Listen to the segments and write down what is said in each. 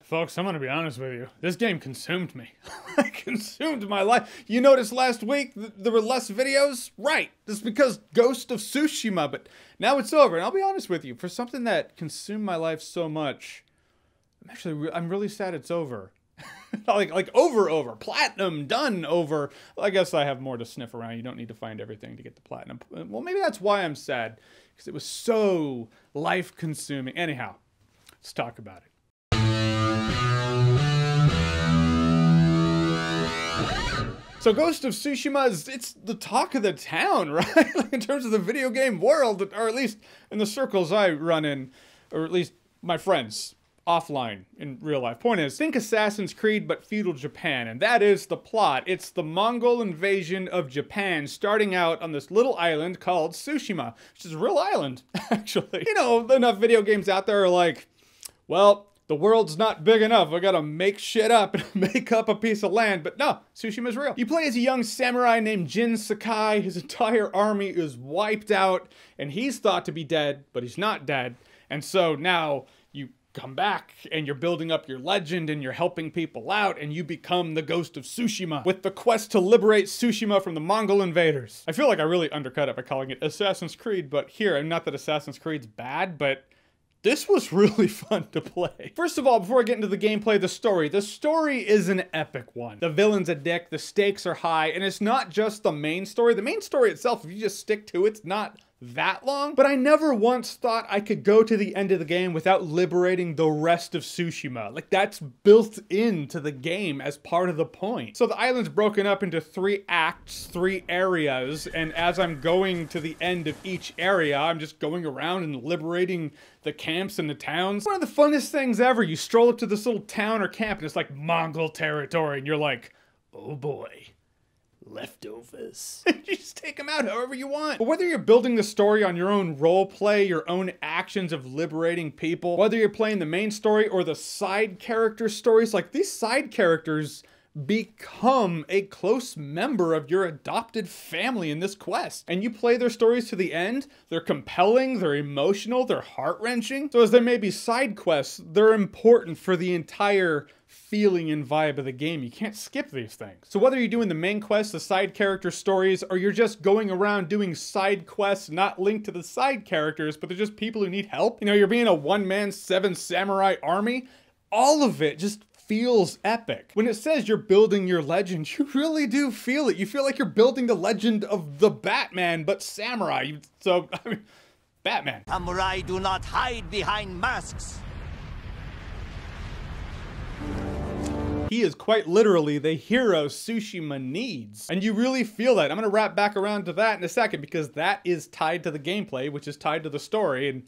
Folks, I'm gonna be honest with you. This game consumed me. It consumed my life. You noticed last week there were less videos? Right. This is because Ghost of Tsushima, but now it's over. And I'll be honest with you, for something that consumed my life so much, I'm really sad it's over. like over. Platinum, done, over. Well, I guess I have more to sniff around. You don't need to find everything to get the platinum. Well, maybe that's why I'm sad, because it was so life-consuming. Anyhow, let's talk about it. So Ghost of Tsushima it's the talk of the town, right? Like in terms of the video game world, or at least in the circles I run in, or at least my friends offline in real life. Point is, think Assassin's Creed but feudal Japan, and that is the plot. It's the Mongol invasion of Japan, starting out on this little island called Tsushima, which is a real island, actually. You know, enough video games out there are like, well, the world's not big enough. I gotta make shit up and make up a piece of land. But no, Tsushima's real. You play as a young samurai named Jin Sakai. His entire army is wiped out, and he's thought to be dead, but he's not dead. And so now you come back, and you're building up your legend, and you're helping people out, and you become the Ghost of Tsushima with the quest to liberate Tsushima from the Mongol invaders. I feel like I really undercut it by calling it Assassin's Creed, but here, not that Assassin's Creed's bad, but this was really fun to play. First of all, before I get into the gameplay, the story is an epic one. The villain's a dick, the stakes are high, and it's not just the main story. The main story itself, if you just stick to it, it's not that long, but I never once thought I could go to the end of the game without liberating the rest of Tsushima. Like, that's built into the game as part of the point. So the island's broken up into 3 acts, 3 areas, and as I'm going to the end of each area, I'm just going around and liberating the camps and the towns. One of the funnest things ever. You stroll up to this little town or camp and it's like Mongol territory, and you're like, oh boy. Leftovers. You just take them out however you want. But whether you're building the story on your own role play, your own actions of liberating people, whether you're playing the main story or the side character stories, like these side characters become a close member of your adopted family in this quest. And you play their stories to the end, they're compelling, they're emotional, they're heart-wrenching. So as there may be side quests, they're important for the entire feeling and vibe of the game. You can't skip these things. So whether you're doing the main quest, the side character stories, or you're just going around doing side quests not linked to the side characters, but they're just people who need help. You know, you're being a one-man 7 samurai army. All of it just feels epic. When it says you're building your legend, you really do feel it. You feel like you're building the legend of the Batman, but samurai. So, I mean, Batman. Samurai do not hide behind masks. He is quite literally the hero Tsushima needs. And you really feel that. I'm gonna wrap back around to that in a second, because that is tied to the gameplay, which is tied to the story, and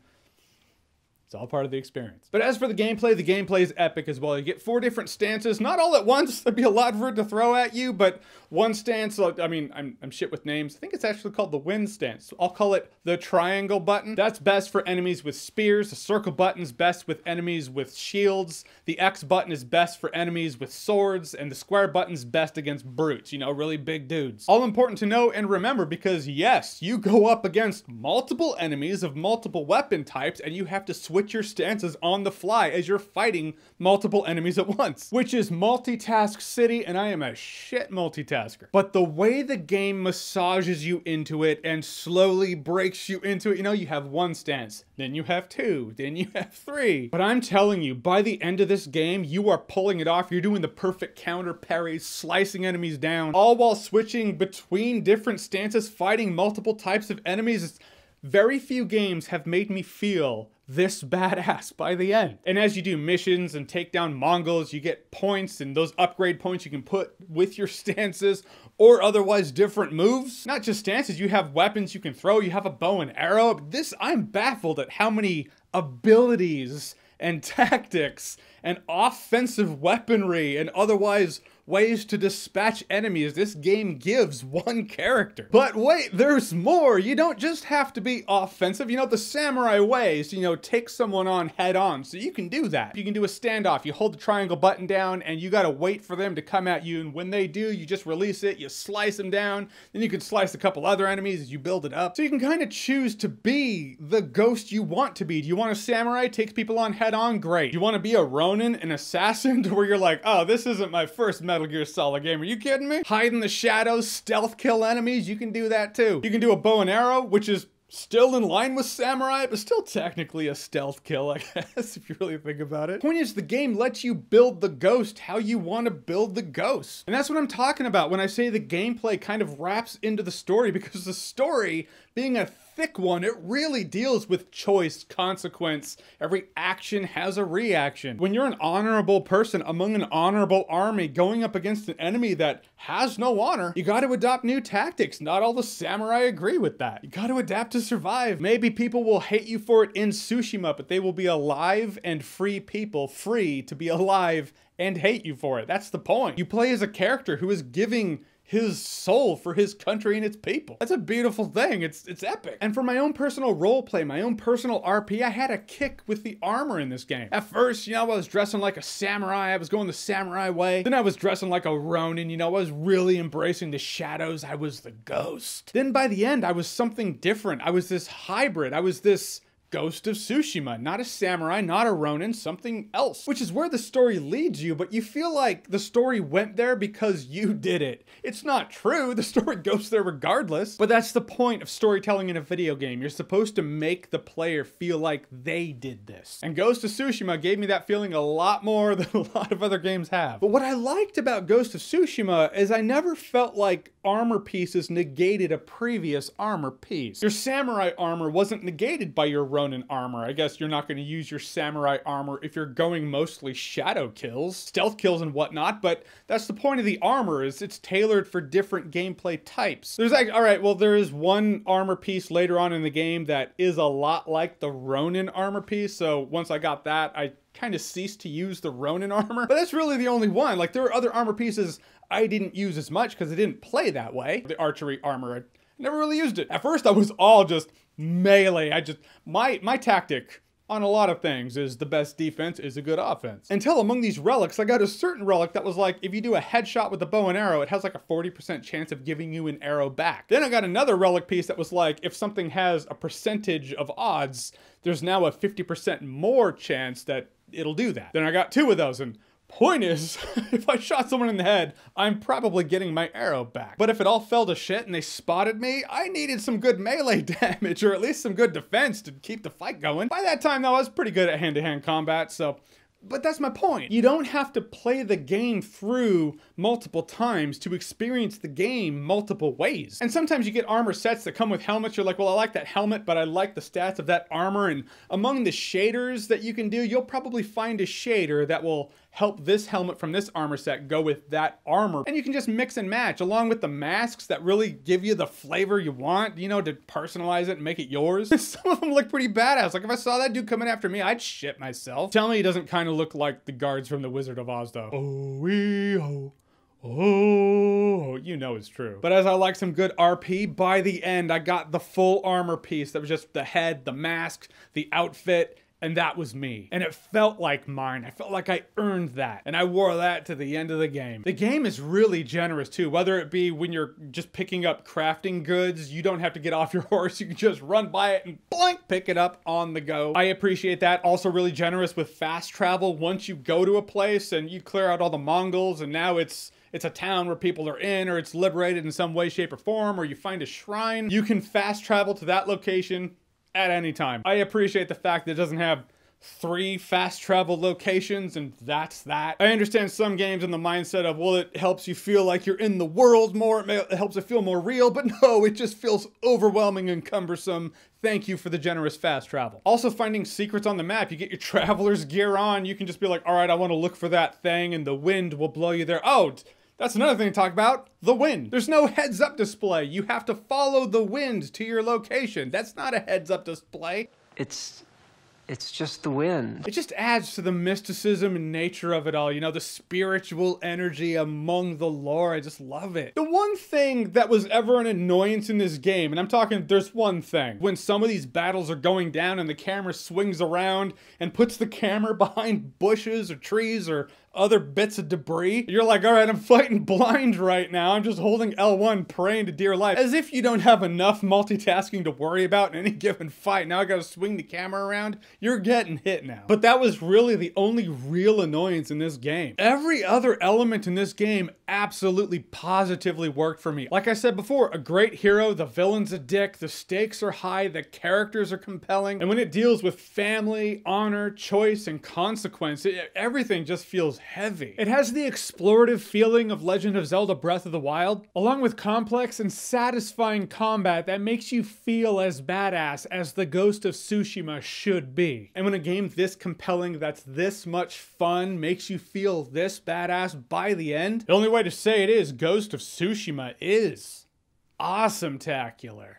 it's all part of the experience. But as for the gameplay is epic as well. You get 4 different stances, not all at once. There'd be a lot for it to throw at you, but one stance, I mean, I'm shit with names. I think it's actually called the wind stance. I'll call it the triangle button. That's best for enemies with spears. The circle button's best with enemies with shields. The X button is best for enemies with swords, and the square button's best against brutes, you know, really big dudes. All important to know and remember, because yes, you go up against multiple enemies of multiple weapon types, and you have to switch your stances on the fly as you're fighting multiple enemies at once, which is multitask city, and I am a shit multitasker. But the way the game massages you into it and slowly breaks you into it, you know, you have 1 stance, then you have 2, then you have 3. But I'm telling you, by the end of this game, you are pulling it off. You're doing the perfect counter parries, slicing enemies down, all while switching between different stances, fighting multiple types of enemies. Very few games have made me feel this badass by the end. And as you do missions and take down Mongols, you get points, and those upgrade points you can put with your stances or otherwise different moves. Not just stances, you have weapons you can throw, you have a bow and arrow. I'm baffled at how many abilities and tactics and offensive weaponry and otherwise ways to dispatch enemies this game gives one character. But wait, there's more. You don't just have to be offensive. You know, the samurai ways, you know, take someone on head on. So you can do that. You can do a standoff. You hold the triangle button down and you gotta wait for them to come at you. And when they do, you just release it, you slice them down. Then you can slice a couple other enemies as you build it up. So you can kind of choose to be the ghost you want to be. Do you want a samurai, takes people on head on? Great. Do you want to be a ronin, an assassin, to where you're like, oh, this isn't my first Metal Gear Solid game. Are you kidding me? Hide in the shadows, stealth kill enemies. You can do that too. You can do a bow and arrow, which is still in line with samurai, but still technically a stealth kill, I guess, if you really think about it. Point is, the game lets you build the ghost how you want to build the ghost. And that's what I'm talking about when I say the gameplay kind of wraps into the story, because the story, being a thick one, it really deals with choice, consequence. Every action has a reaction. When you're an honorable person among an honorable army going up against an enemy that has no honor, you got to adopt new tactics. Not all the samurai agree with that. You got to adapt to survive. Maybe people will hate you for it in Tsushima, but they will be alive and free people, free to be alive and hate you for it. That's the point. You play as a character who is giving his soul for his country and its people. That's a beautiful thing. It's epic. And for my own personal roleplay, my own personal RP, I had a kick with the armor in this game. At first, you know, I was dressing like a samurai. I was going the samurai way. Then I was dressing like a ronin. You know, I was really embracing the shadows. I was the ghost. Then by the end, I was something different. I was this hybrid. I was this Ghost of Tsushima, not a samurai, not a ronin, something else. Which is where the story leads you, but you feel like the story went there because you did it. It's not true, the story goes there regardless. But that's the point of storytelling in a video game. You're supposed to make the player feel like they did this. And Ghost of Tsushima gave me that feeling a lot more than a lot of other games have. But what I liked about Ghost of Tsushima is I never felt like armor pieces negated a previous armor piece. Your samurai armor wasn't negated by your ronin armor. I guess you're not going to use your samurai armor if you're going mostly shadow kills, stealth kills and whatnot, but that's the point of the armor, is it's tailored for different gameplay types. There's like, all right, well, there is one armor piece later on in the game that is a lot like the ronin armor piece, so once I got that, I kind of ceased to use the ronin armor, but that's really the only one. Like, there are other armor pieces I didn't use as much because I didn't play that way. The archery armor, I never really used it. At first, I was all just melee. My tactic on a lot of things is the best defense is a good offense. Until among these relics, I got a certain relic that was like, if you do a headshot with a bow and arrow, it has like a 40% chance of giving you an arrow back. Then I got another relic piece that was like, if something has a percentage of odds, there's now a 50% more chance that it'll do that. Then I got two of those, and point is, if I shot someone in the head, I'm probably getting my arrow back. But if it all fell to shit and they spotted me, I needed some good melee damage, or at least some good defense to keep the fight going. By that time, though, I was pretty good at hand-to-hand combat, so... But that's my point. You don't have to play the game through multiple times to experience the game multiple ways. And sometimes you get armor sets that come with helmets. You're like, well, I like that helmet, but I like the stats of that armor. And among the shaders that you can do, you'll probably find a shader that will help this helmet from this armor set go with that armor. And you can just mix and match, along with the masks that really give you the flavor you want, you know, to personalize it and make it yours. Some of them look pretty badass. Like, if I saw that dude coming after me, I'd shit myself. Tell me he doesn't kind of look like the guards from The Wizard of Oz, though. Oh, you know it's true. But as I like some good RP, by the end, I got the full armor piece that was just the head, the mask, the outfit, and that was me. And it felt like mine. I felt like I earned that. And I wore that to the end of the game. The game is really generous too, whether it be when you're just picking up crafting goods, you don't have to get off your horse. You can just run by it and blank, pick it up on the go. I appreciate that. Also really generous with fast travel. Once you go to a place and you clear out all the Mongols and now it's a town where people are in, or it's liberated in some way, shape, or form, or you find a shrine, you can fast travel to that location at any time. I appreciate the fact that it doesn't have 3 fast travel locations and that's that. I understand some games in the mindset of, well, it helps you feel like you're in the world more, it helps it feel more real, but no, it just feels overwhelming and cumbersome. Thank you for the generous fast travel. Also, finding secrets on the map. You get your traveler's gear on, you can just be like, all right, I want to look for that thing, and the wind will blow you there. Oh, that's another thing to talk about, the wind. There's no heads-up display. You have to follow the wind to your location. That's not a heads-up display. It's It's just the wind. It just adds to the mysticism and nature of it all, you know, the spiritual energy among the lore. I just love it. The one thing that was ever an annoyance in this game, and I'm talking, there's one thing, when some of these battles are going down and the camera swings around and puts the camera behind bushes or trees or other bits of debris, you're like, all right, I'm fighting blind right now. I'm just holding L1 praying to dear life. As if you don't have enough multitasking to worry about in any given fight. Now I gotta swing the camera around. You're getting hit now. But that was really the only real annoyance in this game. Every other element in this game absolutely positively worked for me. Like I said before, a great hero, the villain's a dick, the stakes are high, the characters are compelling, and when it deals with family, honor, choice, and consequence, everything just feels heavy. It has the explorative feeling of Legend of Zelda Breath of the Wild, along with complex and satisfying combat that makes you feel as badass as the Ghost of Tsushima should be. And when a game this compelling, that's this much fun, makes you feel this badass by the end, the only way to say it is Ghost of Tsushima is awesome-tacular.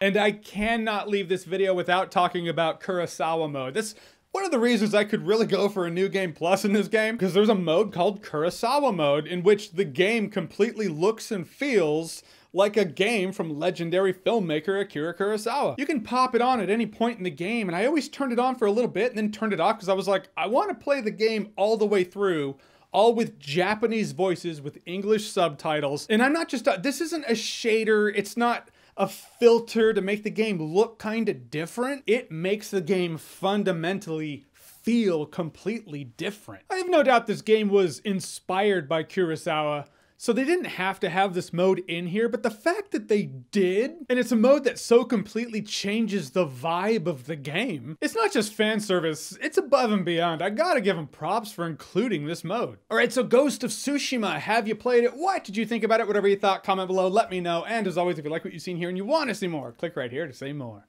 And I cannot leave this video without talking about Kurosawa mode. That's one of the reasons I could really go for a New Game Plus in this game, because there's a mode called Kurosawa mode in which the game completely looks and feels like a game from legendary filmmaker Akira Kurosawa. You can pop it on at any point in the game, and I always turned it on for a little bit and then turned it off because I was like, I want to play the game all the way through, all with Japanese voices with English subtitles. And I'm not just, this isn't a shader, it's not a filter to make the game look kind of different. It makes the game fundamentally feel completely different. I have no doubt this game was inspired by Kurosawa, so they didn't have to have this mode in here, but the fact that they did, and it's a mode that so completely changes the vibe of the game, it's not just fan service, it's above and beyond. I gotta give them props for including this mode. All right, so Ghost of Tsushima, have you played it? What did you think about it? Whatever you thought, comment below, let me know. And as always, if you like what you've seen here and you want to see more, click right here to say more.